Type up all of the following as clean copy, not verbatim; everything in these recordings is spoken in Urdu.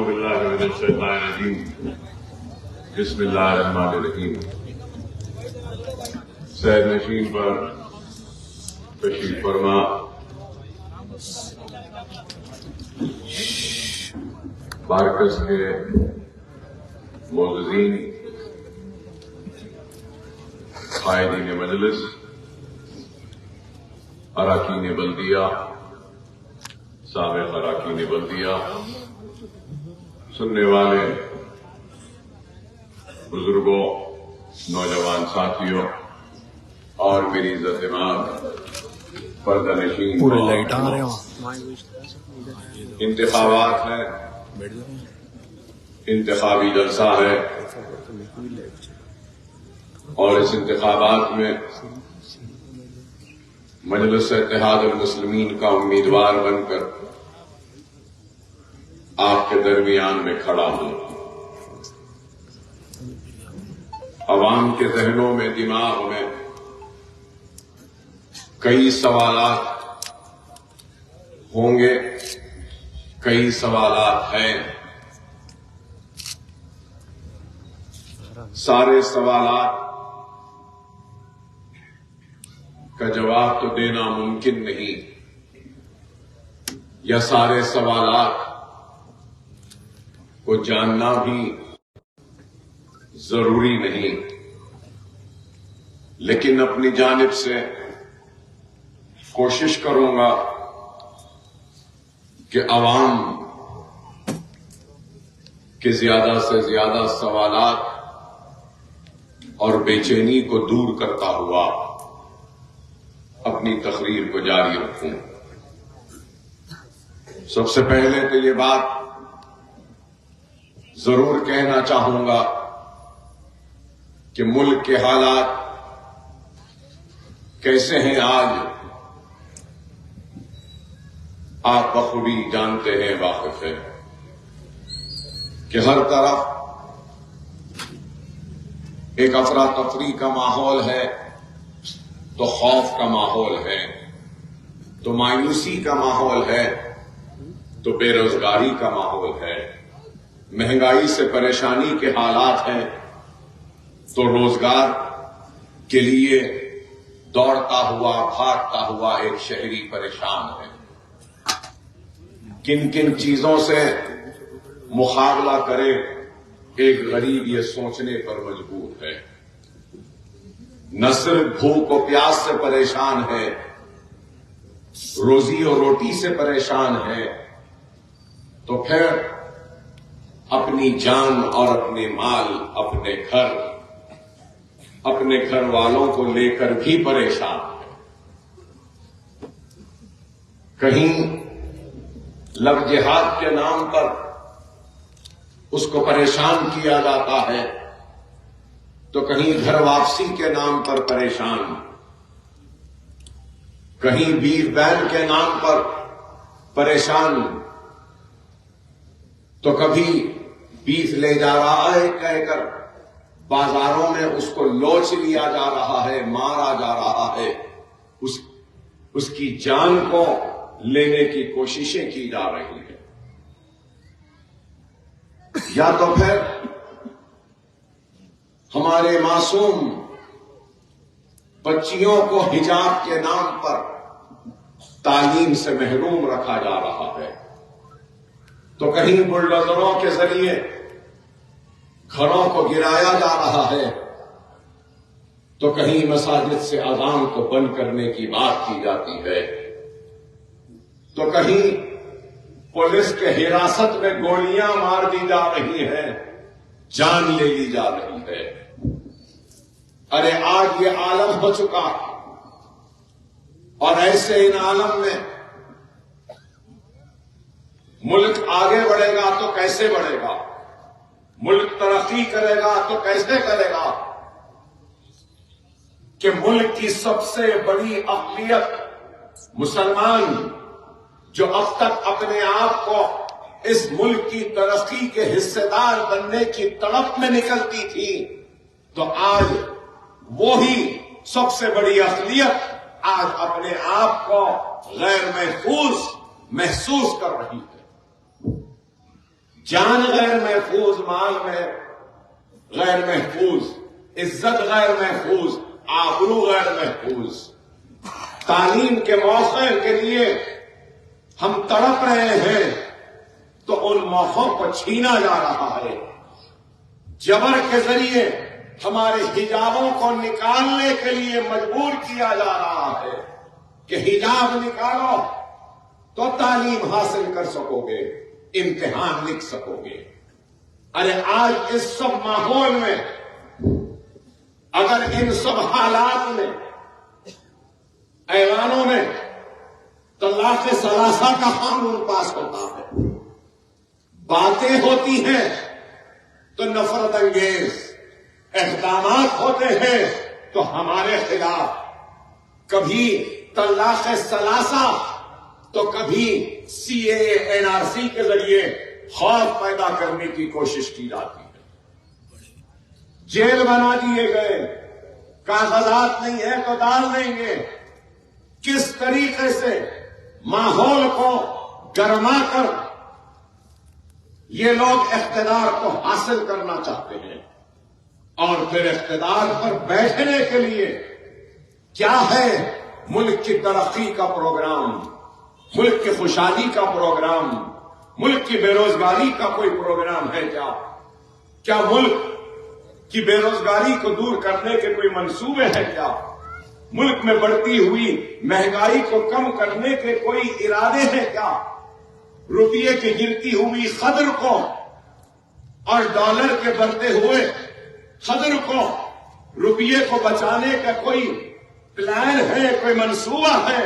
باللہ من الشیطان الرجیم بسم اللہ الرحمن الرحیم۔ سید نشین پر تشریف فرما مارکز کے معززین، قائدین مجلس، اراکین بلدیہ، سابق اراکین بلدیہ، سننے والے بزرگوں، نوجوان ساتھیوں اور میری عزت دماغ پردہ نشین، انتخابات ہیں، انتخابی جلسہ ہے اور اس انتخابات میں مجلس اتحاد المسلمین کا امیدوار بن کر آپ کے درمیان میں کھڑا ہوں۔ عوام کے ذہنوں میں، دماغ میں کئی سوالات ہوں گے، کئی سوالات ہیں۔ سارے سوالات کا جواب تو دینا ممکن نہیں، یا سارے سوالات کو جاننا بھی ضروری نہیں، لیکن اپنی جانب سے کوشش کروں گا کہ عوام کے زیادہ سے زیادہ سوالات اور بے چینی کو دور کرتا ہوا اپنی تقریر کو جاری رکھوں۔ سب سے پہلے تو یہ بات ضرور کہنا چاہوں گا کہ ملک کے حالات کیسے ہیں آج آپ بخوبی جانتے ہیں، واقف ہیں کہ ہر طرف ایک افراتفری کا ماحول ہے، تو خوف کا ماحول ہے، تو مایوسی کا ماحول ہے، تو بے روزگاری کا ماحول ہے، مہنگائی سے پریشانی کے حالات ہیں، تو روزگار کے لیے دوڑتا ہوا، بھاگتا ہوا ایک شہری پریشان ہے۔ کن کن چیزوں سے مقابلہ کرے ایک غریب یہ سوچنے پر مجبور ہے۔ نہ صرف بھوک و پیاس سے پریشان ہے، روزی اور روٹی سے پریشان ہے، تو پھر اپنی جان اور اپنے مال، اپنے گھر، اپنے گھر والوں کو لے کر بھی پریشان ہے۔ کہیں لو جہاد کے نام پر اس کو پریشان کیا جاتا ہے، تو کہیں گھر واپسی کے نام پر پریشان، کہیں بیف بین کے نام پر پریشان، تو کبھی بیف لے جا رہا ہے کہہ کر بازاروں میں اس کو لوچ لیا جا رہا ہے، مارا جا رہا ہے، اس کی جان کو لینے کی کوششیں کی جا رہی ہیں۔ یا تو پھر ہمارے معصوم بچیوں کو حجاب کے نام پر تعلیم سے محروم رکھا جا رہا ہے، تو کہیں بلڈوزروں کے ذریعے گھروں کو گرایا جا رہا ہے، تو کہیں مساجد سے اذان کو بند کرنے کی بات کی جاتی ہے، تو کہیں پولیس کے حراست میں گولیاں مار دی جا رہی ہیں، جان لے لی جا رہی ہے۔ ارے آج یہ عالم ہو چکا، اور ایسے ان عالم میں ملک آگے بڑھے گا تو کیسے بڑھے گا؟ ملک ترقی کرے گا تو کیسے کرے گا کہ ملک کی سب سے بڑی اقلیت مسلمان، جو اب تک اپنے آپ کو اس ملک کی ترقی کے حصے دار بننے کی تڑپ میں نکلتی تھی، تو آج وہی سب سے بڑی اقلیت آج اپنے آپ کو غیر محفوظ محسوس کر رہی ہے۔ جان غیر محفوظ، مال میں غیر محفوظ، عزت غیر محفوظ، آبرو غیر محفوظ. تعلیم کے موقع کے لیے ہم تڑپ رہے ہیں تو ان موقعوں کو چھینا جا رہا ہے. جبر کے ذریعے ہمارے حجابوں کو نکالنے کے لیے مجبور کیا جا رہا ہے کہ حجاب نکالو تو تعلیم حاصل کر سکو گے، امتحان لکھ سکو گے. ارے آج اس سب ماحول میں، اگر ان سب حالات میں، ایوانوں میں طلاق ثلاثہ کا قانون پاس ہوتا ہے، باتیں ہوتی ہیں تو نفرت انگیز اقدامات ہوتے ہیں تو ہمارے خلاف، کبھی طلاق ثلاثہ تو کبھی CAA-NRC کے ذریعے خوف پیدا کرنے کی کوشش کی جاتی ہے. جیل بنا دیے گئے، کاغذات نہیں ہے تو ڈال دیں گے. کس طریقے سے ماحول کو گرما کر یہ لوگ اقتدار کو حاصل کرنا چاہتے ہیں، اور پھر اقتدار پر بیٹھنے کے لیے کیا ہے؟ ملک کی ترقی کا پروگرام، ملک کی خوشحالی کا پروگرام، ملک کی بے روزگاری کا کوئی پروگرام ہے کیا؟ کیا ملک کی بے روزگاری کو دور کرنے کے کوئی منصوبے ہیں کیا؟ ملک میں بڑھتی ہوئی مہنگائی کو کم کرنے کے کوئی ارادے ہیں کیا؟ روپیے کی گرتی ہوئی قدر کو اور ڈالر کے بڑھتے ہوئے قدر کو، روپیے کو بچانے کا کوئی پلان ہے، کوئی منصوبہ ہے؟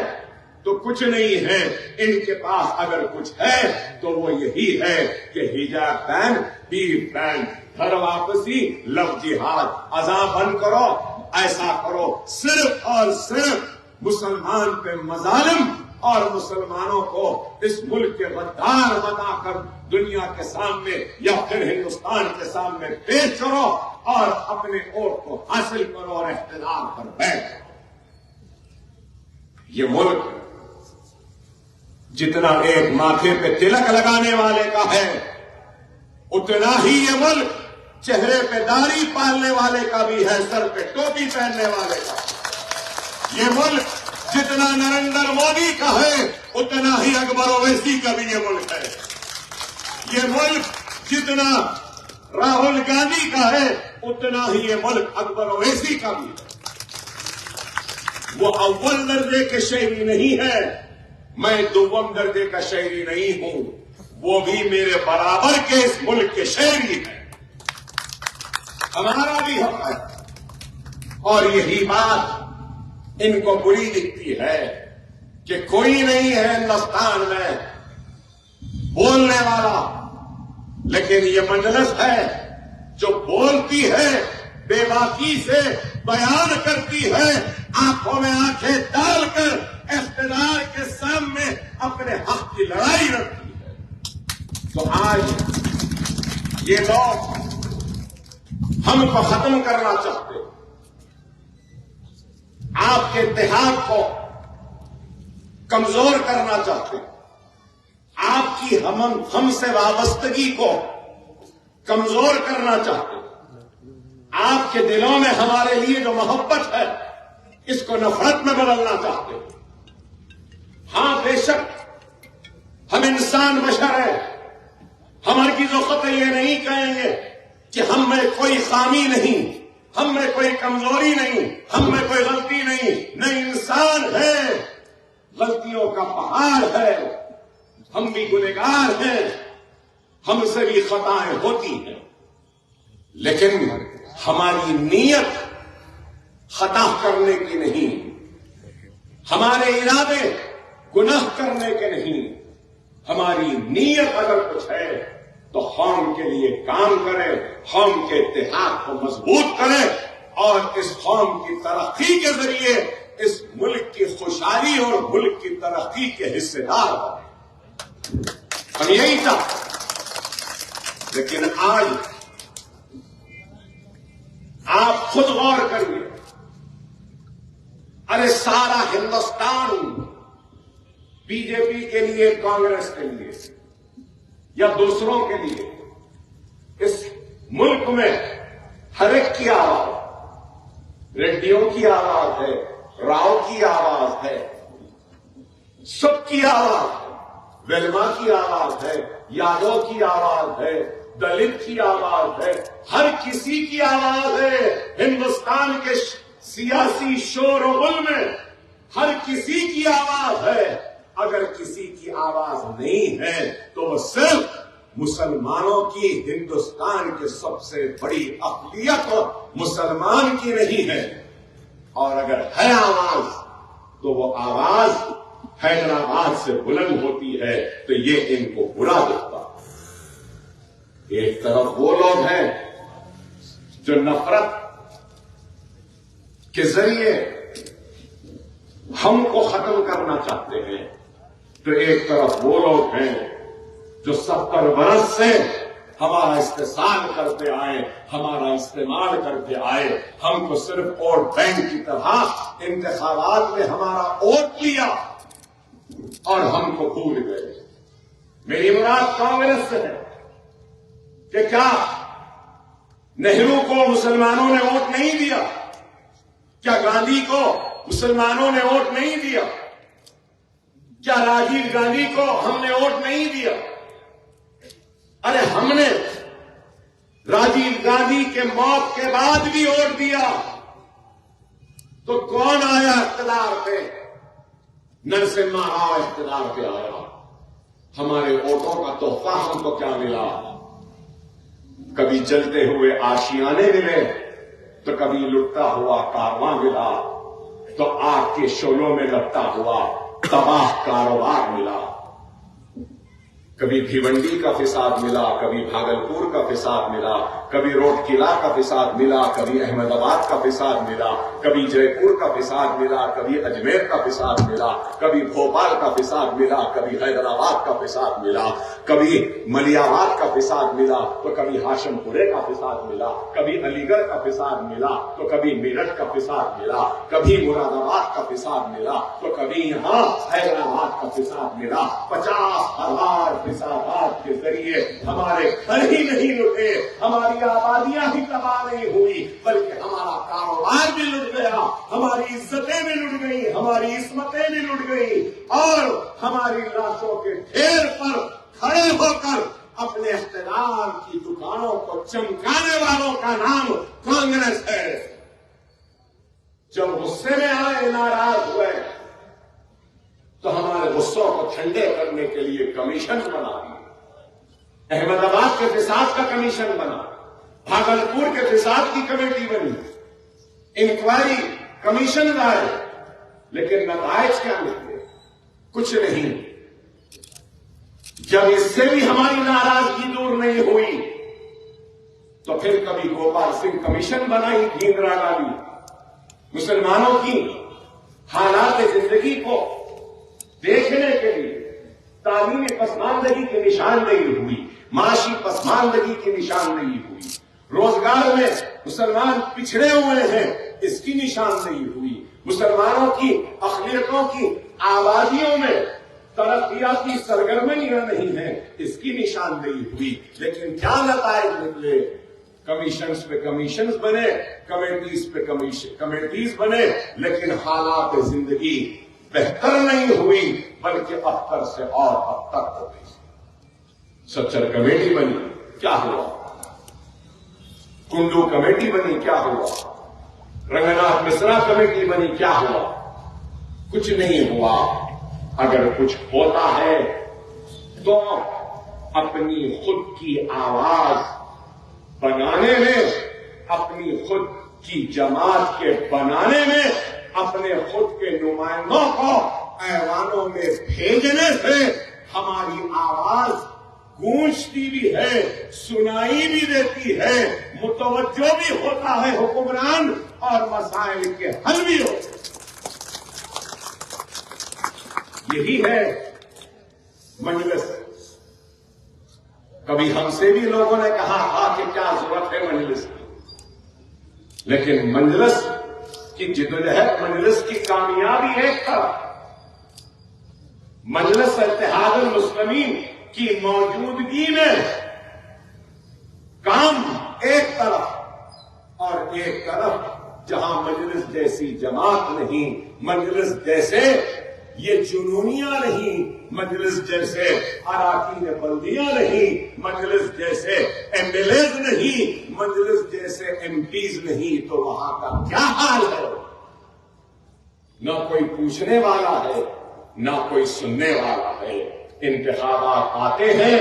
تو کچھ نہیں ہے. ان کے پاس اگر کچھ ہے تو وہ یہی ہے کہ حجاب بین، بیف بین، گھر واپسی، لو جہاد، اذان بند کرو، ایسا کرو. صرف اور صرف مسلمان پہ مظالم اور مسلمانوں کو اس ملک کے غدار بنا کر دنیا کے سامنے یا پھر ہندوستان کے سامنے پیش کرو اور اپنے ووٹ کو حاصل کرو اور اقتدار پر بیٹھ. یہ ملک جتنا ایک ماتھے پہ تلک لگانے والے کا ہے، اتنا ہی یہ ملک چہرے پہ داڑھی پالنے والے کا بھی ہے، سر پہ ٹوپی پہننے والے کا. یہ ملک جتنا نریندر مودی کا ہے اتنا ہی اکبر اویسی کا بھی یہ ملک ہے. یہ ملک جتنا راہل گاندھی کا ہے اتنا ہی یہ ملک اکبر اویسی کا بھی ہے. وہ اول درجے کے شہری نہیں ہے، میں دوم درجے کا شہری نہیں ہوں، وہ بھی میرے برابر کے اس ملک کے شہری ہیں. ہمارا بھی حق ہے. اور یہی بات ان کو بری دکھتی ہے کہ کوئی نہیں ہے ہندوستان میں بولنے والا، لیکن یہ مجلس ہے جو بولتی ہے، بے باکی سے بیان کرتی ہے، آنکھوں میں آنکھیں ڈال کر اقتدار کے سامنے اپنے حق کی لڑائی لڑتی ہے. تو آج یہ لوگ ہم کو ختم کرنا چاہتے ہیں، آپ کے اتحاد کو کمزور کرنا چاہتے ہیں، آپ کی ہم سے وابستگی کو کمزور کرنا چاہتے ہیں، آپ کے دلوں میں ہمارے لیے جو محبت ہے اس کو نفرت میں بدلنا چاہتے ہیں. ہاں بے شک ہم انسان بشر ہیں، ہم ہرگز وقت یہ نہیں کہیں گے کہ ہم میں کوئی خامی نہیں، ہم میں کوئی کمزوری نہیں، ہم میں کوئی غلطی نہیں انسان ہے، غلطیوں کا پہاڑ ہے، ہم بھی گنہگار ہیں، ہم سے بھی خطائیں ہوتی ہیں، لیکن ہماری نیت خطا کرنے کی نہیں، ہمارے ارادے گناہ کرنے کے نہیں. ہماری نیت اگر کچھ ہے تو قوم کے لیے کام کرے، قوم کے اتحاد کو مضبوط کرے اور اس قوم کی ترقی کے ذریعے اس ملک کی خوشحالی اور ملک کی ترقی کے حصے دار بنے. ہم یہی چاہتے ہیں. لیکن آج آپ خود غور کریے، ارے سارا ہندوستان بی جے پی کے لیے، کانگریس کے لیے، یا دوسروں کے لیے. اس ملک میں ہر ایک کی آواز، ریڈیو کی آواز ہے، راؤ کی آواز ہے، سب کی آواز ہے، ویلما کی آواز ہے، یادو کی آواز ہے، دلت کی آواز ہے، ہر کسی کی آواز ہے. ہندوستان کے سیاسی شور و غل میں ہر کسی کی آواز ہے. اگر کسی کی آواز نہیں ہے تو وہ صرف مسلمانوں کی، ہندوستان کے سب سے بڑی اقلیت مسلمان کی نہیں ہے. اور اگر ہے آواز تو وہ آواز حیدرآباد سے بلند ہوتی ہے تو یہ ان کو برا دکھتا. ایک طرف وہ لوگ ہیں جو نفرت کے ذریعے ہم کو ختم کرنا چاہتے ہیں، تو ایک طرف وہ لوگ ہیں جو 70 برس سے ہمارا استحصال کرتے آئے، ہمارا استعمال کرتے آئے، ہم کو صرف ووٹ بینک کی طرح انتخابات میں ہمارا ووٹ لیا اور ہم کو بھول گئے. میری مراد کانگریس سے ہے کہ کیا نہرو کو مسلمانوں نے ووٹ نہیں دیا؟ کیا گاندھی کو مسلمانوں نے ووٹ نہیں دیا؟ کیا راجیو گاندھی کو ہم نے ووٹ نہیں دیا؟ ارے ہم نے راجیو گاندھی کے موت کے بعد بھی ووٹ دیا تو کون آیا اقتدار پہ؟ نرسمہا راؤ اقتدار پہ آیا. ہمارے ووٹوں کا تحفہ ہم کو کیا ملا؟ کبھی جلتے ہوئے آشیانے ملے تو کبھی لٹتا ہوا کارواں ملا، تو آگ کے شعلوں میں لگتا ہوا تباہ کاروبار ملا. کبھی بھیونڈی کا فساد ملا، کبھی بھاگلپور کا فساد ملا، کبھی روڈ قلعہ کا فساد ملا، کبھی احمد آباد کا فساد ملا، کبھی جے پور کا فساد ملا، کبھی اجمیر کا فساد ملا، کبھی بھوپال کا فساد ملا، کبھی حیدرآباد کا فساد ملا، کبھی ملیالات کا فساد ملا تو کبھی ہاشم پورے کا فساد ملا، کبھی علی گڑھ کا فساد ملا تو کبھی میرٹھ کا فساد ملا، کبھی مراد آباد کا فساد ملا تو کبھی یہاں حیدرآباد کا فساد ملا. 50,000 فسادات کے ذریعے ہمارے گھر ہی نہیں لٹے، ہماری آبادیاں ہی تباہ نہیں ہوئی، بلکہ ہمارا کاروبار بھی لٹ گیا، ہماری عزتیں بھی لٹ گئی، ہماری عصمتیں بھی لٹ گئی، اور ہماری لاشوں کے ڈھیر پر کھڑے ہو کر اپنے اقتدار کی دکانوں کو چمکانے والوں کا نام کانگریس ہے. جب غصے میں آئے، ناراض ہوئے، تو ہمارے غصوں کو ٹھنڈے کرنے کے لیے کمیشن بنا دی. احمد آباد کے فساد کا کمیشن بنا، بھاگلپور کے فساد کی کمیٹی بنی، انکوائری کمیشن لائے، لیکن نتائج کیا نکلے؟ کچھ نہیں. جب اس سے بھی ہماری ناراضگی دور نہیں ہوئی تو پھر کبھی گوپال سنگھ کمیشن بنائی اندرا گاندھی. مسلمانوں کی حالات زندگی کو دیکھنے کے لیے تعلیمی پسماندگی کی نشاندہی ہوئی، معاشی پسماندگی کی نشاندہی ہوئی، روزگار میں مسلمان پچھڑے ہوئے ہیں اس کی نشاندہی ہوئی، مسلمانوں کی اقلیتوں کی آبادیوں میں ترقیاتی سرگرمیاں نہیں ہیں اس کی نشاندہی ہوئی. لیکن کیا نتائج نکلے؟ کمیشنز پہ کمیشنز بنے، کمیٹیز پہ کمیٹیز بنے، لیکن حالات زندگی بہتر نہیں ہوئی بلکہ ابتر سے اور ابتر ہو گئی. سچر کمیٹی بنی، کیا ہوا؟ کنڈو کمیٹی بنی، کیا ہوا؟ رنگناتھ مشرا کمیٹی بنی، کیا ہوا؟ کچھ نہیں ہوا. اگر کچھ ہوتا ہے تو اپنی خود کی آواز بنانے میں، اپنی خود کی جماعت کے بنانے میں، اپنے خود کے نمائندوں کو ایوانوں میں بھیجنے سے ہماری آواز گونجتی بھی ہے، سنائی بھی دیتی ہے، متوجہ بھی ہوتا ہے حکمران، اور مسائل کے حل بھی ہوتے ہیں. یہی ہے مجلس. کبھی ہم سے بھی لوگوں نے کہا کہ کیا ضرورت ہے مجلس کی، لیکن مجلس کی جدوجہد، مجلس کی کامیابی ایک طرف، مجلس اتحاد المسلمین کی موجودگی میں کام ایک طرف اور ایک طرف جہاں مجلس جیسی جماعت نہیں، مجلس جیسے یہ جنونیاں نہیں، مجلس جیسے اراکین بلدیاں نہیں، مجلس جیسے ایم ایل ایز نہیں، مجلس جیسے ایم پیز نہیں، تو وہاں کا کیا حال ہے؟ نہ کوئی پوچھنے والا ہے، نہ کوئی سننے والا ہے۔ انتخابات آتے ہیں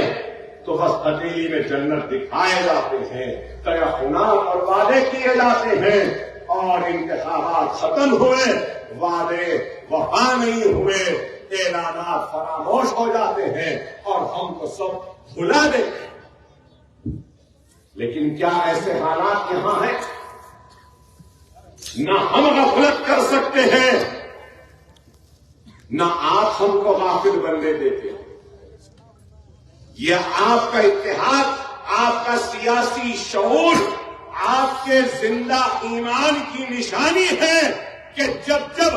تو بس ہتھیلی میں جنت دکھائے جاتے ہیں، تیقنات اور وعدے کیے جاتے ہیں، اور انتخابات ختم ہوئے، وعدے وفا نہیں ہوئے، اعلانات فراموش ہو جاتے ہیں اور ہم کو سب بھلا دیتے ہیں۔ لیکن کیا ایسے حالات یہاں ہیں؟ نہ ہم غفلت کر سکتے ہیں، نہ آپ ہم کو غافل بننے دیتے ہیں۔ یہ آپ کا اتحاد، آپ کا سیاسی شعور، آپ کے زندہ ایمان کی نشانی ہے کہ جب جب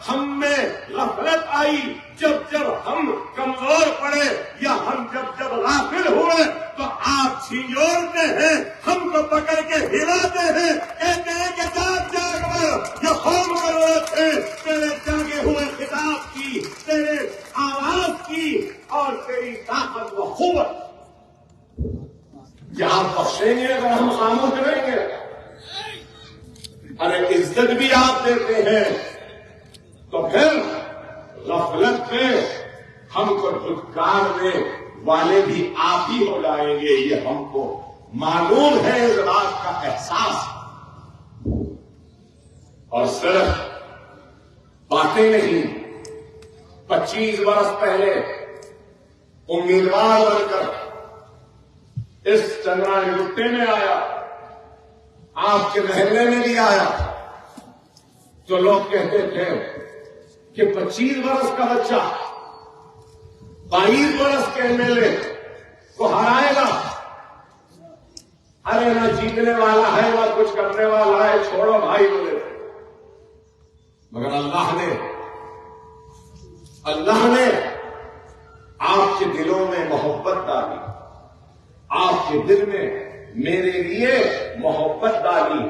ہم میں غفلت آئی، جب ہم کمزور پڑے یا ہم جب غافل ہوئے تو آپ چھینجوڑتے ہیں، ہم کو پکڑ کے ہلاتے ہیں، کہتے ہیں کہ جاگ کر یہ قوم ضرورت ہے تیرے جاگے ہوئے خطاب کی، تیرے آواز کی اور تیری طاقت و قوت۔ کیا آپ بخشیں گے اگر ہم خاموش رہیں گے؟ ارے عزت بھی آپ دیتے ہیں تو پھر غفلت میں ہم کو دھتکارنے والے بھی آپ ہی ہو جائیں گے، یہ ہم کو معلوم ہے، اس بات کا احساس۔ اور صرف باتیں نہیں، 25 برس پہلے امیدوار بن کر اس چندرانی گٹے میں آیا، آپ کے محلے میں بھی آیا، تو لوگ کہتے تھے کہ 25 برس کا بچہ 22 برس کے ایم ایل اے کو ہرائے گا، ارے نہ جیتنے والا ہے نہ کچھ کرنے والا ہے، چھوڑو بھائی بولے۔ مگر اللہ نے آپ کے دلوں میں محبت ڈالی، آپ کے دل میں میرے لیے محبت ڈالی،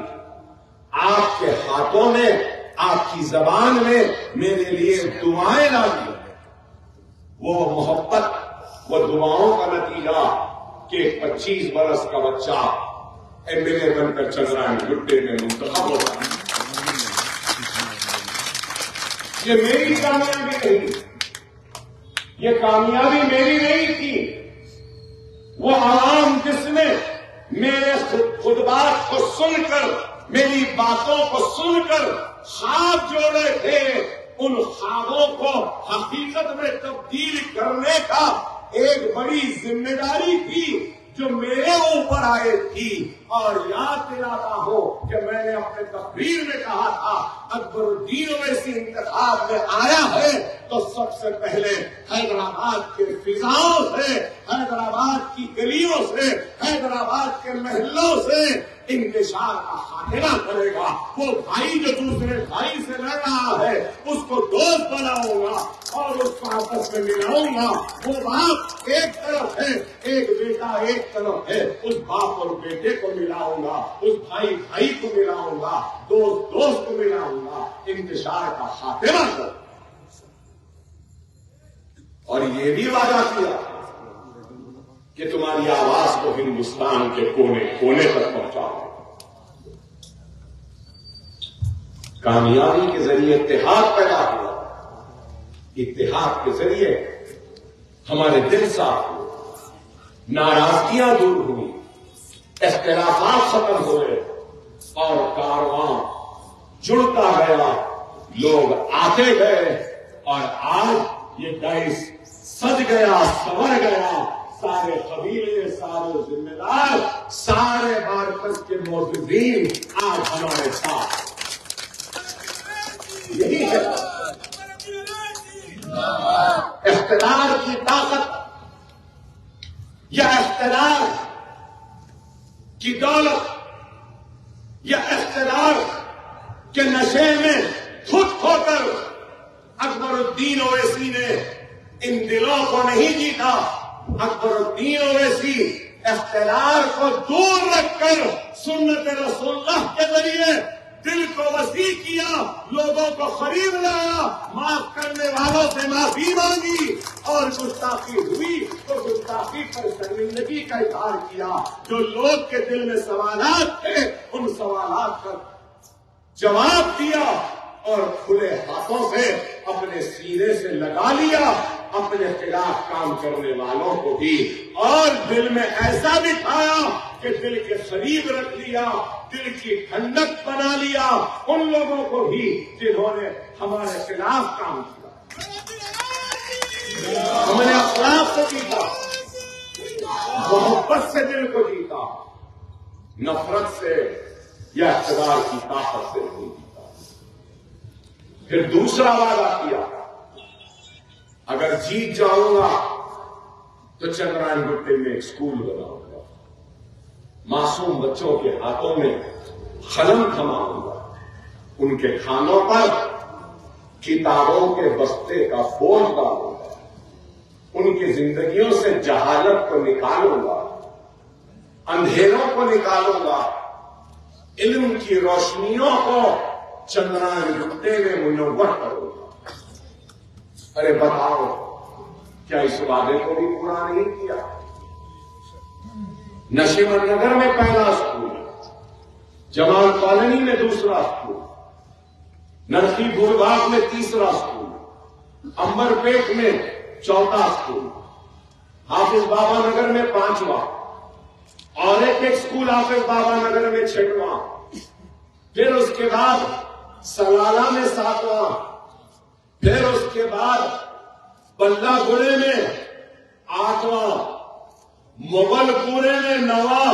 آپ کے ہاتھوں میں، آپ کی زبان میں میرے لیے دعائیں ڈالی۔ وہ محبت، وہ دعاؤں کا نتیجہ کہ 25 برس کا بچہ ایم ایل اے بن کر چندرانی گٹے میں منتخب ہوتا ہے۔ یہ میری کامیابی نہیں، یہ کامیابی میری نہیں تھی، وہ عوام جس نے میرے خطبات کو سن کر، میری باتوں کو سن کر خواب جوڑے تھے، ان خوابوں کو حقیقت میں تبدیل کرنے کا ایک بڑی ذمہ داری تھی جو میرے اوپر آئے تھی۔ اور یاد دلاتا ہوں کہ میں نے اپنے تقریر میں کہا تھا، اکبر الدین اویسی انتخاب میں آیا ہے تو سب سے پہلے حیدرآباد کے فضاؤں سے، حیدرآباد کی گلیوں سے، حیدرآباد کے محلوں سے انتشار کا خاتمہ کرے گا۔ وہ بھائی جو دوسرے بھائی سے لڑ رہا ہے اس کو دوست بناؤں گا اور اس کو آپس میں ملاؤں گا۔ وہ باپ ایک طرف ہے، ایک بیٹا ایک طرف ہے، اس باپ اور بیٹے کو ملاؤں گا، اس بھائی کو ملاؤں گا، دوست کو ملاؤں گا، انتشار کا خاتمہ کر۔ اور یہ بھی وعدہ کیا کہ تمہاری آواز کو ہندوستان کے کونے کونے تک پہنچاؤ۔ کامیابی کے ذریعے اتحاد پیدا ہوا، اتحاد کے ذریعے ہمارے دل صاف ہوئے، ناراضگیاں دور ہوئی، اختلافات ختم ہوئے اور کارواں جڑتا گیا، لوگ آتے گئے اور آج یہ دیس سج گیا، سنور گیا۔ سارے قبیلے، سارے ذمہ دار، سارے مارکس کے موجودین آج ہمارے ساتھ۔ یہی ہے اقتدار کی طاقت یا اقتدار کی دولت یا اقتدار کے نشے میں دھت ہو کر اکبر الدین اویسی نے ان دلوں کو نہیں جیتا، اکبر الدین اویسی اختلاف کو دور رکھ کر سنت رسول اللہ کے ذریعے دل کو وسیع کیا، لوگوں کو قریب لایا، معاف کرنے والوں سے معافی مانگی، اور گستاخی ہوئی تو گستاخی پر شرمندگی کا اظہار کیا۔ جو لوگ کے دل میں سوالات تھے ان سوالات کا جواب دیا اور کھلے ہاتھوں سے اپنے سینے سے لگا لیا اپنے خلاف کام کرنے والوں کو بھی، اور دل میں ایسا بٹھایا کہ دل کے قریب رکھ لیا، دل کی ٹھنڈک بنا لیا ان لوگوں کو بھی جنہوں نے ہمارے خلاف کام کیا۔ ہم نے اخلاق سے جیتا، محبت سے دل کو جیتا، نفرت سے یا اقتدار کی طاقت سے نہیں جیتا۔ پھر دوسرا وعدہ کیا، اگر جیت جاؤں گا تو چندرائن گٹے میں ایک سکول بناؤں گا، معصوم بچوں کے ہاتھوں میں قلم تھماؤں گا، ان کے کھانوں پر کتابوں کے بستے کا بوجھ ڈالوں گا، ان کی زندگیوں سے جہالت کو نکالوں گا، اندھیروں کو نکالوں گا، علم کی روشنیوں کو چندرائن گٹے میں منور کروں گا۔ ارے بتاؤ، کیا اس وعدے کو بھی پورا نہیں کیا؟ نشیمن نگر میں پہلا اسکول، جمال کالونی میں دوسرا اسکول، نرسی پور باغ میں تیسرا اسکول، امبر پیٹ میں چوتھا اسکول، حافظ بابا نگر میں پانچواں، اور ایک اسکول حافظ بابا نگر میں چھٹواں، پھر اس کے بعد سلالہ میں ساتواں، پھر اس کے بعد بلہ گڑے میں آٹھواں، مغل پورے میں نواں،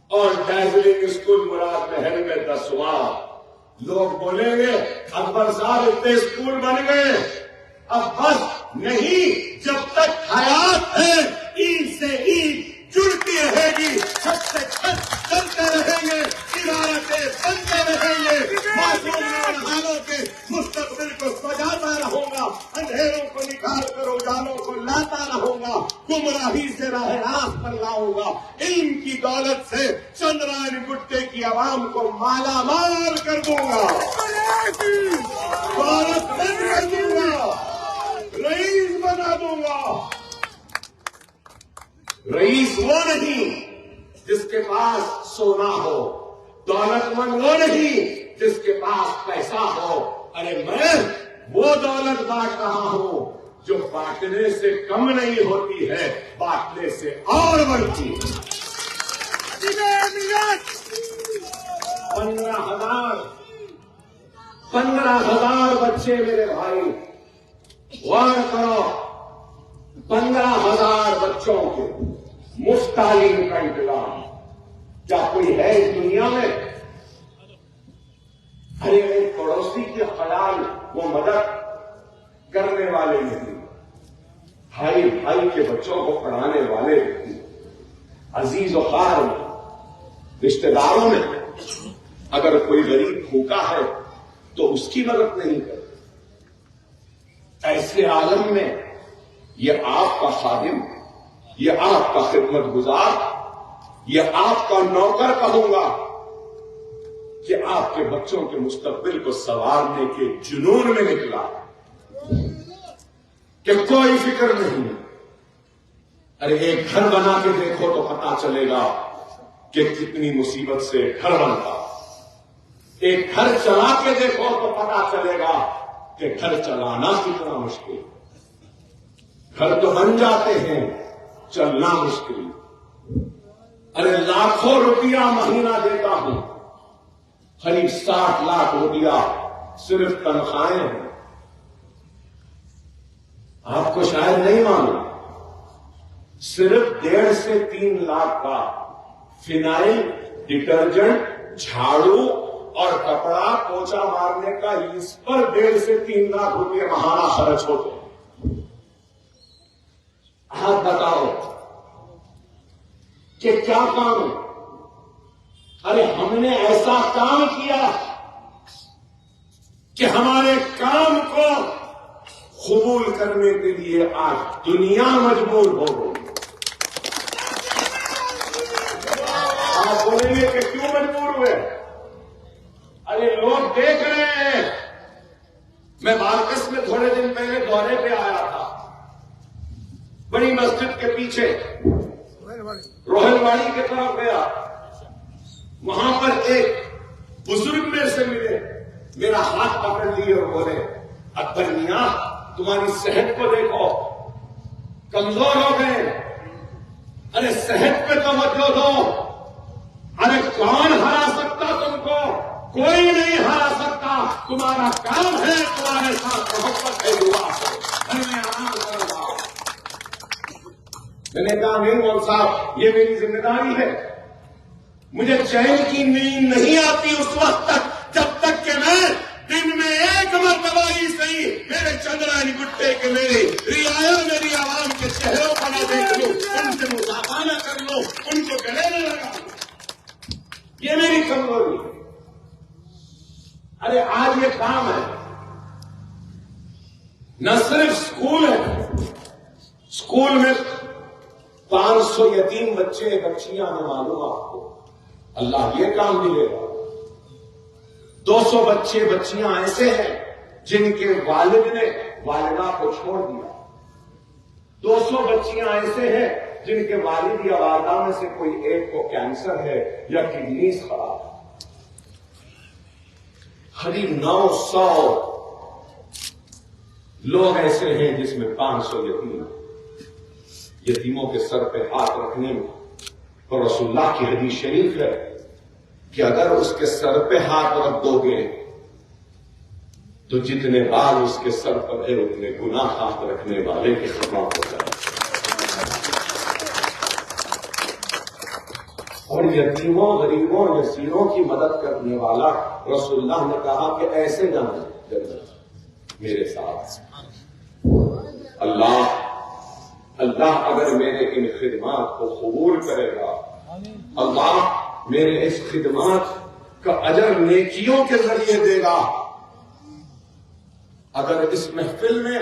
اور ڈائزلنگ اسکول مراد محل میں 10واں۔ لوگ بولیں گے اکبر صاحب اتنے اسکول بن گئے، اب بس نہیں، جب تک حیات ہے عید سے عید جڑتی رہے گی، چھت سے چھت چلتے رہیں گے، عمارتیں بنتے رہیں گے، معصوم نوجوانوں کے مستقبل کو سجاتا رہوں گا، اندھیروں کو نکال کر اجالوں کو لاتا رہوں گا، گمراہی سے راہ راست پر لاؤں گا، علم کی دولت سے چندرائن گٹے کی عوام کو مالا مال کر دوں گا، دولت مند کر دوں گا، رئیس بنا دوں گا۔ رئیس وہ نہیں جس کے پاس سونا ہو، دولت مند وہ نہیں جس کے پاس پیسہ ہو، ارے میں وہ دولت بانٹ رہا ہوں جو بانٹنے سے کم نہیں ہوتی ہے، بانٹنے سے اور بڑھتی ہے۔ 15,000 بچے میرے بھائی، غور کرو، 15,000 بچوں کے مفت تعلیم کا انتظام کیا کوئی ہے اس دنیا میں؟ ارے ایک پڑوسی کے خیال وہ مدد کرنے والے نہیں، بھائی بھائی کے بچوں کو پڑھانے والے نہیں، عزیز و خار رشتہ داروں میں اگر کوئی غریب بھوکا ہے تو اس کی مدد نہیں کرتے۔ ایسے عالم میں یہ آپ کا خادم، یہ آپ کا خدمت گزار، یہ آپ کا نوکر کہوں گا کہ آپ کے بچوں کے مستقبل کو سنوارنے کے جنون میں نکلا کہ کوئی فکر نہیں۔ ارے ایک گھر بنا کے دیکھو تو پتا چلے گا کہ کتنی مصیبت سے گھر بنتا، ایک گھر چلا کے دیکھو تو پتا چلے گا کہ گھر چلانا کتنا مشکل، گھر تو بن جاتے ہیں، چلنا مشکل۔ ارے لاکھوں روپیہ مہینہ دیتا ہوں، قریب 60 لاکھ روپیہ صرف تنخواہیں ہیں۔ آپ کو شاید نہیں معلوم، صرف 1.5 سے 3 لاکھ کا فنائل، ڈٹرجنٹ، جھاڑو اور کپڑا پوچھا مارنے کا اس پر 1.5 سے 3 لاکھ روپئے ماہانہ خرچ ہوتے ہیں۔ آپ بتاؤ کہ کیا کام؟ ارے ہم نے ایسا کام کیا کہ ہمارے کام کو قبول کرنے کے لیے آج دنیا مجبور ہو گئی. آپ بولیں گے کہ کیوں مجبور ہوئے؟ ارے لوگ دیکھ رہے ہیں. میں مارکس میں تھوڑے دن پہلے دورے پہ آیا تھا، بڑی مسجد کے پیچھے روہل واڑی کی طرف گیا. وہاں پر ایک بزرگ میرے سے ملے، میرا ہاتھ پکڑ لیے اور بولے اکبر میاں تمہاری صحت کو دیکھو، کمزور ہو گئے. ارے صحت پہ توجہ دو. ارے کون ہرا سکتا تم کو؟ کوئی نہیں ہرا سکتا. تمہارا کام ہے تمہارے ساتھ محبت ہے، دعا ہے. ارے میں آرام کر رہا ہوں. میں نے کہا نہیں مول صاحب یہ میری ذمہ داری ہے. مجھے چین کی نیند نہیں آتی اس وقت تک جب تک کہ میں دن میں ایک مرتبہ ہی صحیح میرے چندرانی گٹے کے میرے رعایا میری عوام کے چہروں پر نہ دیکھ لوں، ان سے مصافحہ نہ کر لوں، ان کو گلے نہ لگا لوں. یہ میری کمزوری ہے. ارے آج یہ کام ہے. نہ صرف اسکول ہے، اسکول میں 500 یتیم بچے بچیاں ہیں، معلوم آپ کو. اللہ یہ کام ملے گا. 200 بچے بچیاں ایسے ہیں جن کے والد نے والدہ کو چھوڑ دیا. 200 بچیاں ایسے ہیں جن کے والد یا والدہ میں سے کوئی ایک کو کینسر ہے یا کڈنیز خراب ہے. قریب 900 لوگ ایسے ہیں جس میں 500 یتیم. یتیموں کے سر پہ ہاتھ رکھنے میں اور رسول اللہ کی حدیث شریف ہے کہ اگر اس کے سر پہ ہاتھ رکھ دو گے تو جتنے بال اس کے سر پر ہے اتنے گناہ ہاتھ رکھنے والے کے خلاف ہو جائے. اور یتیموں غریبوں یسیروں کی مدد کرنے والا رسول اللہ نے کہا کہ ایسے جانے جنت میرے ساتھ. اللہ اگر میرے ان خدمات کو قبول کرے گا، اللہ میرے اس خدمات کا اجر نیکیوں کے ذریعے دے گا. اگر اس محفل میں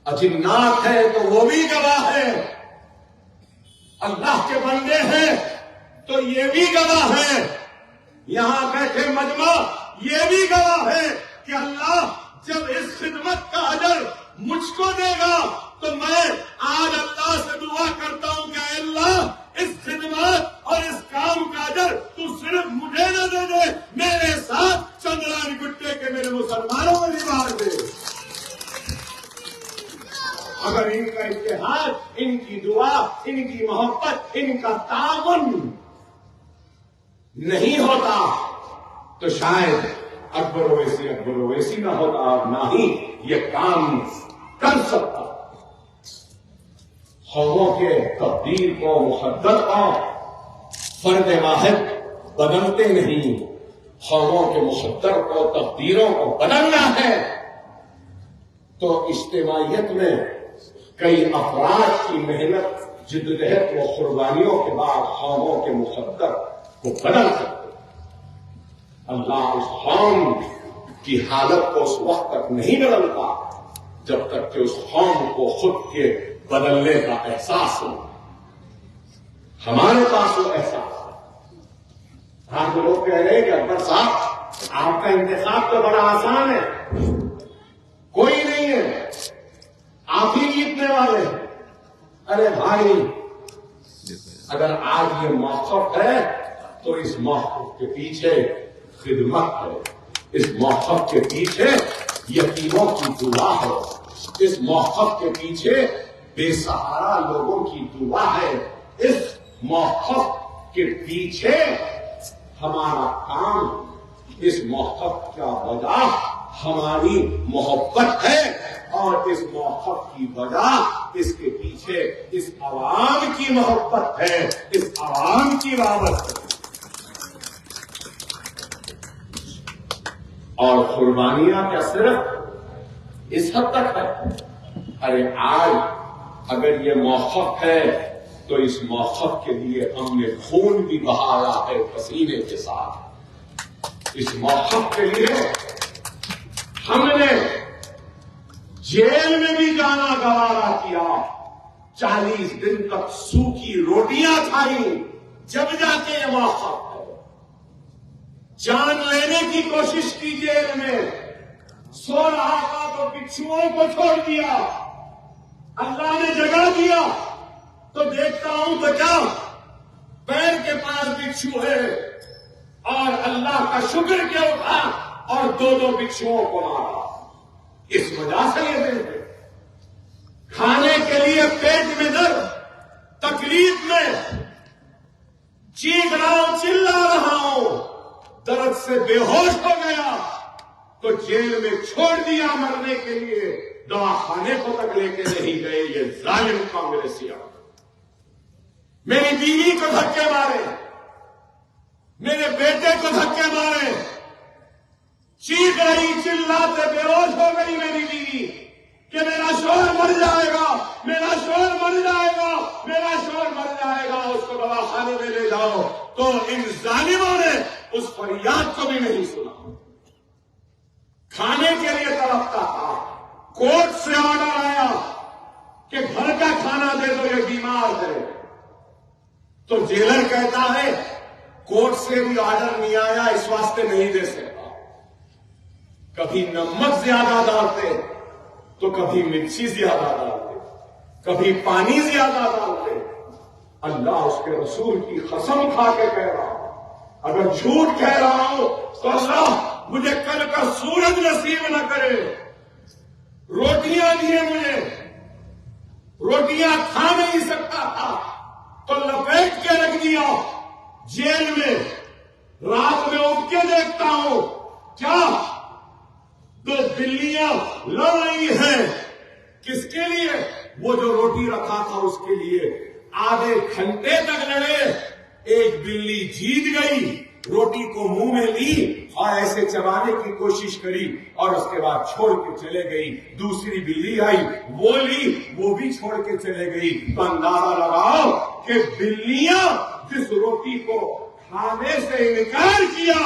اجنات ہے تو وہ بھی گواہ ہے، اللہ کے بندے ہیں تو یہ بھی گواہ ہے، یہاں بیٹھے مجمع یہ بھی گواہ ہے کہ اللہ جب اس خدمت کا اجر مجھ کو دے گا تو میں آج اللہ سے دعا کرتا ہوں کہ اے اللہ اس خدمات اور اس کام کا اجر تو صرف مجھے نہ دے دے، میرے ساتھ چندرانی گٹے کے میرے مسلمانوں کو بھی مار دے. اگر ان کا اتحاد، ان کی دعا، ان کی محبت، ان کا تعاون نہیں ہوتا تو شاید اکبر اویسی نہ ہوتا اور نہ ہی یہ کام کر سکتا. قوموں کے تقدیر کو مقدر اور فرد واحد بدلتے نہیں، قوموں کے مقدر کو تقدیروں کو بدلنا ہے تو اجتماعیت میں کئی افراد کی محنت جدوجہد و قربانیوں کے بعد قوموں کے مقدر کو بدل سکتے. اللہ اس قوم کی حالت کو اس وقت تک نہیں بدلتا جب تک کہ اس قوم کو خود کے بدلنے کا احساس ہو. ہمارے پاس وہ احساس ہے. ہم لوگ کہہ رہے ہیں کہ اکبر صاحب آپ کا انتخاب تو بڑا آسان ہے، کوئی نہیں ہے، آپ ہی جیتنے والے ہیں. ارے بھائی اگر آج یہ موقف ہے تو اس موقف کے پیچھے خدمت ہے، اس موقف کے پیچھے یتیموں کی دعا ہے، اس موقف کے پیچھے بے سہارا لوگوں کی دعا ہے، اس موقف کے پیچھے ہمارا کام، اس موقف کا وجہ ہماری محبت ہے اور اس موقف کی وجہ اس کے پیچھے اس عوام کی محبت ہے، اس عوام کی وابستگی ہے. اور قربانیاں کیا صرف اس حد تک ہے؟ ارے آج اگر یہ موقف ہے تو اس موقف کے لیے ہم نے خون بھی بہایا ہے پسینے کے ساتھ. اس موقف کے لیے ہم نے جیل میں بھی جانا گوارا کیا، 40 دن تک سوکھی روٹیاں کھائی، جب جا کے یہ موقع ہے۔ جان لینے کی کوشش کی جیل میں، سو رہا تھا تو بچھوؤں کو چھوڑ دیا، اللہ نے جگہ دیا تو دیکھتا ہوں تو کیا پیر کے پاس بچھو ہے، اور اللہ کا شکر کیا اٹھا اور 2 بچھوؤں کو مارا۔ اس وجہ سے یہ دن ہے، کھانے کے لیے پیٹ میں درد، تکلیف میں چیخ رہا ہوں، چلا رہا ہوں، درد سے بے ہوش ہو گیا تو جیل میں چھوڑ دیا مرنے کے لیے، دوا خانے کو تک لے کے نہیں گئے یہ ظالم کانگریسیاں۔ میری بیوی کو دھکے مارے، میرے بیٹے کو دھکے مارے، چیخ رہی چلاتے بے ہوش ہو گئی میری بیوی کہ میرا شوہر مر جائے گا، میرا شوہر مر جائے گا، میرا شوہر مر جائے گا، اس کو دوا خانے میں لے جاؤ۔ تو ان ظالموں نے اس فریاد کو بھی نہیں سنا، کھانے کے لیے تڑپتا تھا، کورٹ سے آرڈر آیا کہ گھر کا کھانا دے دو، یہ بیمار ہے۔ تو جیلر کہتا ہے کورٹ سے بھی آرڈر نہیں آیا، اس واسطے نہیں دے سکتا۔ کبھی نمک زیادہ ڈالتے تو کبھی مرچی زیادہ ڈالتے، کبھی پانی زیادہ ڈالتے۔ اللہ اس کے رسول کی قسم کھا کے کہہ رہا ہوں، اگر جھوٹ کہہ رہا ہوں تو اللہ مجھے کل کا سورج نصیب نہ کرے۔ روٹیاں دیے مجھے، روٹیاں کھا نہیں سکتا تھا تو لپیٹ کے رکھ دیا جیل میں، رات میں اٹھ کے دیکھتا ہوں کیا 2 بلیاں لڑ رہی ہیں، کس کے لیے؟ وہ جو روٹی رکھا تھا اس کے لیے۔ آدھے گھنٹے تک لڑے، ایک بلی جیت گئی، روٹی کو منہ میں لی اور ایسے چبانے کی کوشش کری اور اس کے بعد چھوڑ کے چلے گئی۔ دوسری بلی آئی، وہ لی، وہ بھی چھوڑ کے چلے گئی۔ تو اندازہ لگاؤ کہ بلیاں جس روٹی کو کھانے سے انکار کیا،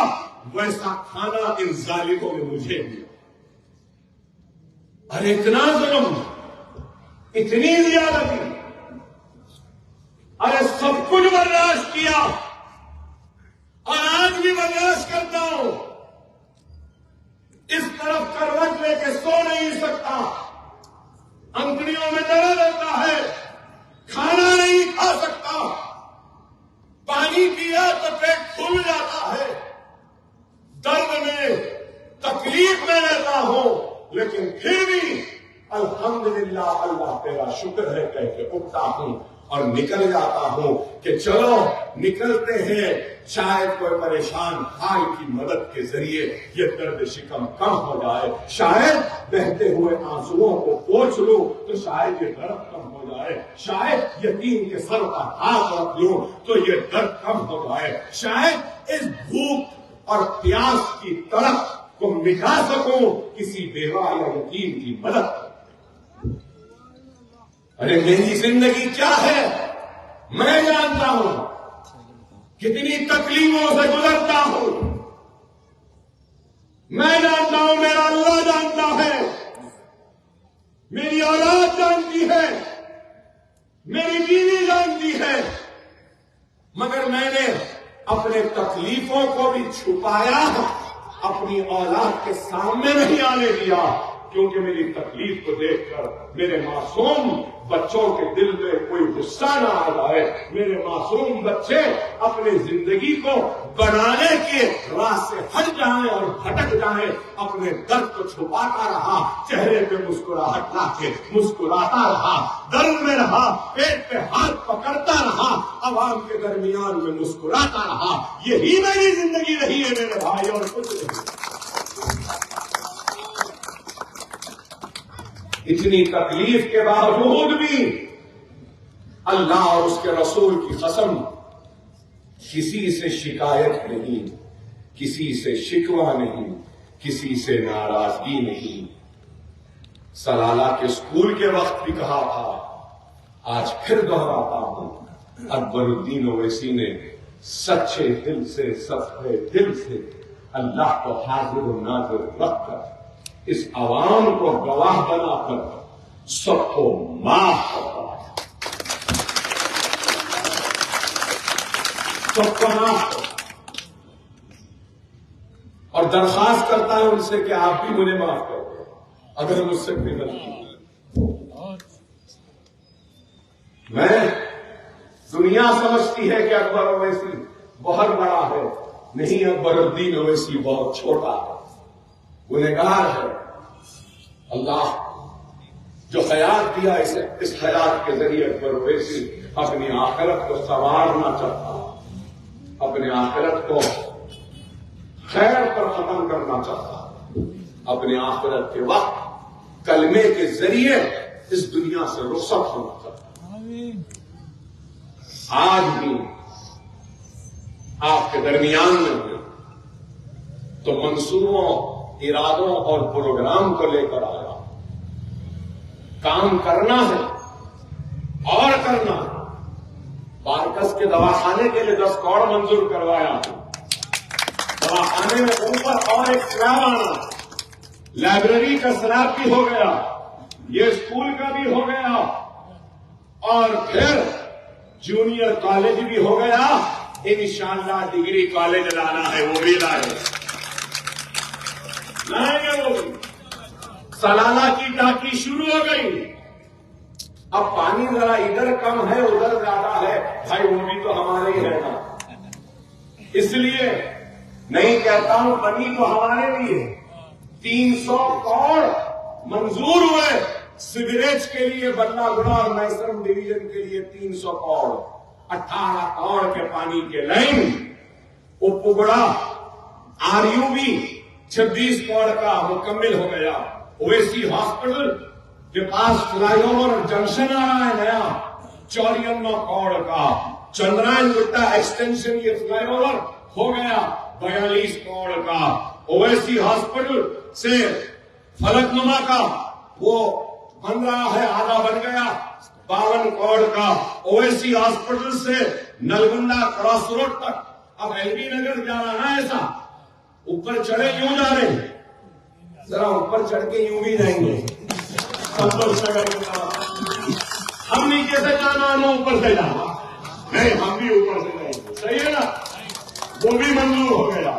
ویسا کھانا ان ظالموں نے مجھے دیا۔ ارے اتنا ظلم، اتنی زیادتی، ارے سب کچھ برداشت کیا اور آج بھی برداشت کرتا ہوں۔ اس طرف کروٹ لے کے سو نہیں سکتا، انگلیوں میں درد ہوتا ہے، کھانا نہیں کھا سکتا، پانی پیا تو پیٹ پھول جاتا ہے، درد میں تکلیف میں رہتا ہوں، لیکن پھر بھی الحمدللہ اللہ تیرا شکر ہے کہہ کے اٹھتا ہوں اور نکل جاتا ہوں کہ چلو نکلتے ہیں، شاید کوئی پریشان بھائی کی مدد کے ذریعے یہ درد شکم کم ہو جائے، شاید بہتے ہوئے آنسوؤں کو پوچھ لوں تو شاید یہ درد کم ہو جائے، شاید یتیم کے سر کا ہاتھ رکھ لوں تو یہ درد کم ہو جائے، شاید اس بھوک اور پیاس کی تڑپ کو مٹا سکوں کسی بیوہ یا یتیم کی مدد۔ ارے میری زندگی کیا ہے میں جانتا ہوں، کتنی تکلیفوں سے گزرتا ہوں میں جانتا ہوں، میرا اللہ جانتا ہے، میری اولاد جانتی ہے، میری بیوی جانتی ہے، مگر میں نے اپنے تکلیفوں کو بھی چھپایا، اپنی اولاد کے سامنے نہیں آنے دیا، کیونکہ میری تکلیف کو دیکھ کر میرے معصوم بچوں کے دل میں کوئی غصہ نہ آ جائے، میرے معصوم بچے اپنی زندگی کو بنانے کے راہ سے ہٹ جائیں اور بھٹک جائیں۔ اپنے درد کو چھپاتا رہا، چہرے پہ مسکراہٹ لا کے مسکراتا رہا، درد میں رہا، پیٹ پہ ہاتھ پکڑتا رہا، عوام کے درمیان میں مسکراتا رہا۔ یہی میری زندگی رہی ہے میرے بھائی، اور کچھ نہیں۔ اتنی تکلیف کے باوجود بھی اللہ اور اس کے رسول کی قسم، کسی سے شکایت نہیں، کسی سے شکوہ نہیں، کسی سے ناراضگی نہیں۔ سلالہ کے اسکول کے وقت بھی کہا تھا، آج پھر دہراتا ہوں، اکبر الدین اویسی نے سچے دل سے، صفحے دل سے اللہ کو حاضر و ناظر رکھ کر اس عوام کو گواہ بنا کر سب کو معاف کرتا ہے، سب کو معاف کرتا ہے، اور درخواست کرتا ہے ان سے کہ آپ بھی مجھے معاف کر دیں اگر مجھ سے کوئی غلطی ہے۔ میں دنیا سمجھتی ہے کہ اکبر اویسی بہت بڑا ہے، نہیں، اکبر الدین اویسی بہت چھوٹا ہے، گنہگار ہے۔ اللہ جو حیات دیا اسے، اس حیات کے ذریعے اکبر اویسی اپنی آخرت کو سنوارنا چاہتا ہے، اپنے آخرت کو خیر پر ختم کرنا چاہتا ہے، اپنے آخرت کے وقت کلمے کے ذریعے اس دنیا سے رخصت ہونا چاہتا ہے۔ آج بھی آپ کے درمیان میں ہوئے تو منصوبوں، ارادوں اور پروگرام کو لے کر آیا، کام کرنا ہے اور کرنا ہے۔ بارکس کے دواخانے کے لیے 10 کروڑ منظور کروایا، دواخانے میں اوپر اور ایک سلاب آنا، لائبریری کا سلاب بھی ہو گیا، یہ اسکول کا بھی ہو گیا، اور پھر جونیئر کالج بھی ہو گیا۔ انشاءاللہ ڈگری کالج لانا ہے، وہ بھی لائیں گے، وہ بھی۔ سالانہ کی ٹاکی شروع ہو گئی، اب پانی ذرا ادھر کم ہے ادھر زیادہ ہے، بھائی وہ بھی تو ہمارے ہی ہے نا، اس لیے نہیں کہتا ہوں بنی تو ہمارے لیے 300 کروڑ منظور ہوئے سیوریج کے لیے، بلہ گڑا اور میسرم ڈویژن کے لیے 300 کروڑ، 18 کروڑ کے پانی کے لائن، اپگڑا RU بھی 26 کروڑ کا مکمل ہو گیا۔ اویسی ہاسپٹل کے پاس فلائی اوور جنکشن آ رہا ہے نیا 94 کروڑ کا، چندرائن گٹا ایکسٹینشن یہ فلائی اوور ہو گیا 42 کروڑ کا، اویسی ہاسپٹل سے فلک نما کا وہ بن رہا ہے، آدھا بن گیا 52 کروڑ کا، اویسی ہاسپٹل سے نلگنڈا کراس روڈ تک اب LB نگر جا رہا ہے، ایسا اوپر چڑھے کیوں جا رہے ہیں؟ ذرا اوپر چڑھ کے یوں بھی جائیں گے، ہم نیچے سے جانا، ہم اوپر سے جانا، نہیں ہم بھی اوپر سے جائیں گے، صحیح ہے نا؟ وہ بھی منظور ہو گیا۔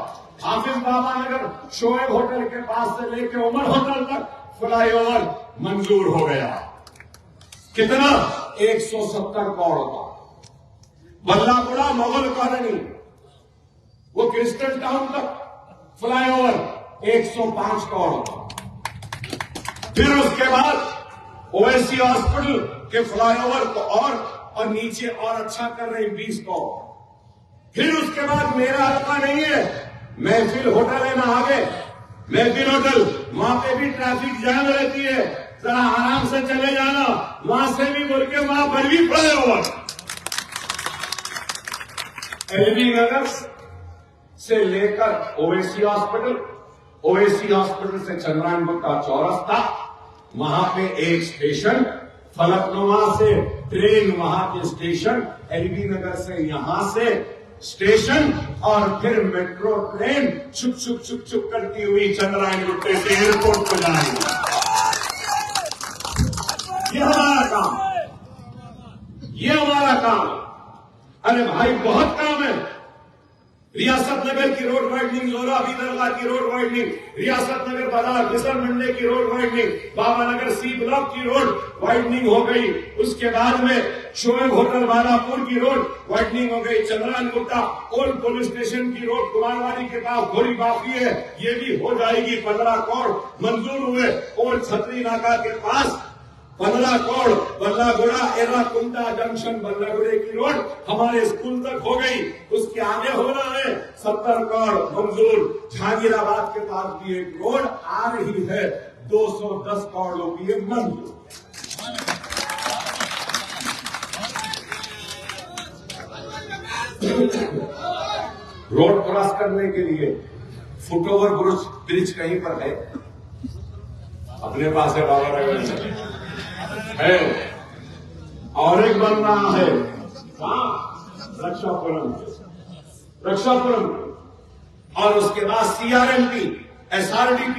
حافظ بابا نگر شعیب ہوٹل کے پاس سے لے کے عمر ہوٹل تک فلائی اوور منظور ہو گیا، کتنا؟ 170 کروڑ کا۔ بلہ گڑا مغل کالونی وہ کرسٹل ٹاؤن تک فلائی اوور 105 کروڑ کا۔ پھر اس کے بعد اویسی ہاسپٹل کے فلائی اوور کو اور نیچے اور اچھا کر رہے 20 کروڑ۔ پھر اس کے بعد میرا حلقہ نہیں ہے، محفل ہوٹل ہے نا آگے، محفل ہوٹل، وہاں پہ بھی ٹریفک جام رہتی ہے، ذرا آرام سے چلے جانا، وہاں سے بھی بول کے وہاں پر بھی فلائی اوور۔ LB نگر سے لے کر اویسی ہاسپٹل، اویسی ہاسپٹل سے چندرائن گٹا چورستہ، وہاں پہ ایک اسٹیشن، فلک نما سے ٹرین وہاں کے اسٹیشن، LB نگر سے یہاں سے اسٹیشن، اور پھر میٹرو ٹرین چھک چھک چھک چھک کرتی ہوئی چندرائن گٹے سے ایئرپورٹ کو جائے گی۔ یہ ہمارا کام، یہ ہمارا کام۔ ارے بھائی بہت کام ہے، ریاست نگر کی روڈ وائڈنگ، زورابی درگاہ کی روڈ وائڈنگ، ریاست نگر بازار بسر منڈے کی روڈ وائڈنگ، بابا نگر سی بلاک کی روڈ وائڈنگ ہو گئی، اس کے بعد میں شعیب ہوٹل بالا پور کی روڈ وائڈنگ ہو گئی، چندرائن گٹا اولڈ پولیس اسٹیشن کی روڈ کمارواری کے پاس تھوڑی باقی ہے، یہ بھی ہو جائے گی، 15 کروڑ منظور ہوئے، اور چھتری ناکا کے پاس 15 کروڑ، بلہ گڑا ایرا کنڈا جنکشن بلہ گڑے کی روڈ ہمارے اسکول تک ہو گئی، اس کے آگے ہو رہا ہے 70 کروڑ منظور، جہانگیر آباد کے پاس بھی ایک روڈ آ رہی ہے 210 کروڑ روپیے منظور۔ روڈ کراس کرنے کے لیے فٹ اوور برج کہیں پر ہے؟ اپنے پاس ہے بابا نگر ہے، اور ایک بن رہا ہے رکشا پورم، اور اس کے بعد CRMP، SRDP،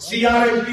CRMP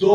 2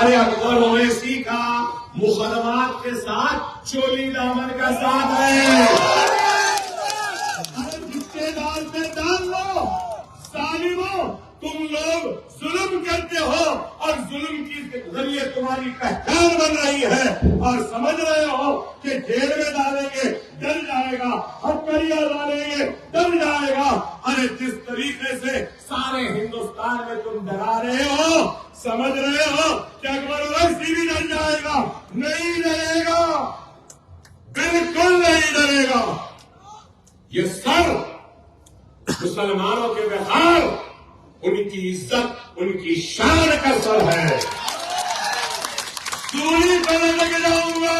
ارے اکبر نے سیکھا مقدمات کے ساتھ چولی دامن کا ساتھ ہے. ارے جتنے ڈال پہ ڈال لو ظالموں، تم لوگ ظلم کرتے ہو اور ظلم کے ذریعے تمہاری پہچان بن رہی ہے اور سمجھ رہے ہو کہ جیل میں ڈالیں گے ڈر جائے گا، ہتھکڑیاں ڈالیں گے ڈر جائے گا. ارے جس طریقے سے سارے ہندوستان میں تم ڈرا رہے ہو، سمجھ رہے ہو کہ اکبر اویسی بھی ڈر جائے گا؟ نہیں ڈرے گا، بالکل نہیں ڈرے گا. یہ سر مسلمانوں کے وقار، ان کی عزت، ان کی شان کا سر ہے. چوری کرنے لگ جاؤں گا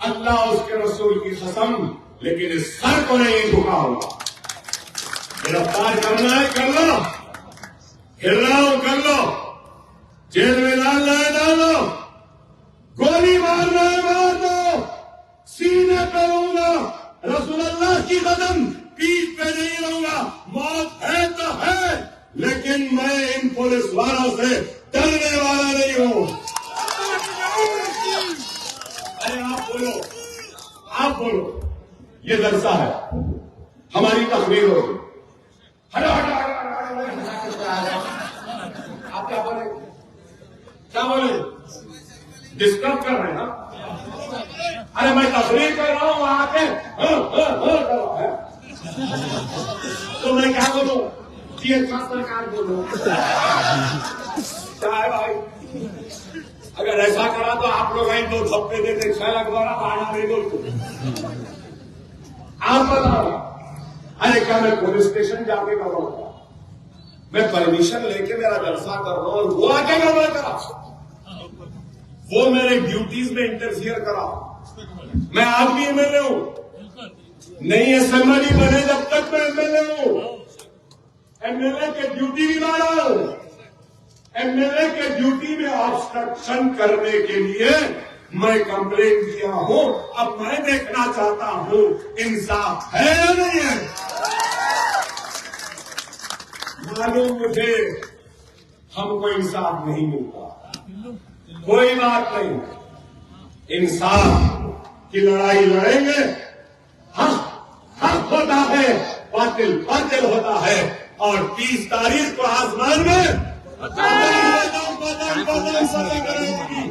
اللہ اس کے رسول کی قسم، لیکن اس سر کو نہیں جھکاؤں گا. گرفتار کرنا ہے کر لو، پھر رہا ہوں کر لو، جیل میں ڈالنا ہے ڈالو، گولی مارنا ہے مار دو، سینے پہ رہوں گا، رسول اللہ کی قدم پیٹھ پہ نہیں رہوں گا. موت ہے تو ہے، لیکن میں ان پولیس والوں سے ڈرنے والا نہیں ہوں. ارے آپ بولو، یہ جلسہ ہے، ہماری تقریر ہوگی. آپ کیا بولے ڈسٹرب کر رہے ہیں نا؟ ارے میں تقریر کر رہا ہوں آ کے تو میں کیا بولوں؟ یہ سرکار بولو کیا ہے بھائی؟ اگر ایسا کرا تو آپ لوگ ہیں 2 تھپے دیتے 6 لاکھ دوارا باہر نہیں بولتے. آپ بتاؤ، ارے کیا میں پولیس اسٹیشن جا کے کر رہا ہوں؟ میں پرمیشن لے کے میرا جلسہ کر رہا ہوں اور وہ آ کے گڑبڑ کرا، وہ میرے ڈیوٹیز میں انٹرفیئر کرا. میں آدمی ایم ایل اے ہوں، نہیں اسمبلی بنے جب تک میں ایم ایل اے ہوں. ایم ایل اے کے ڈیوٹی بھی مارا ہوں. ایم ایل اے کے ڈیوٹی میں آبسٹرکشن کرنے کے لیے میں کمپلین کیا ہوں. اب میں دیکھنا چاہتا ہوں انصاف ہے یا نہیں ہے. معلوم مجھے ہم کو انصاف نہیں ملتا، کوئی بات نہیں، انصاف کی لڑائی لڑیں گے. حق ہوتا ہے، باطل باطل ہوتا ہے. اور 30 تاریخ کو آسمان میں بدل کرے گی.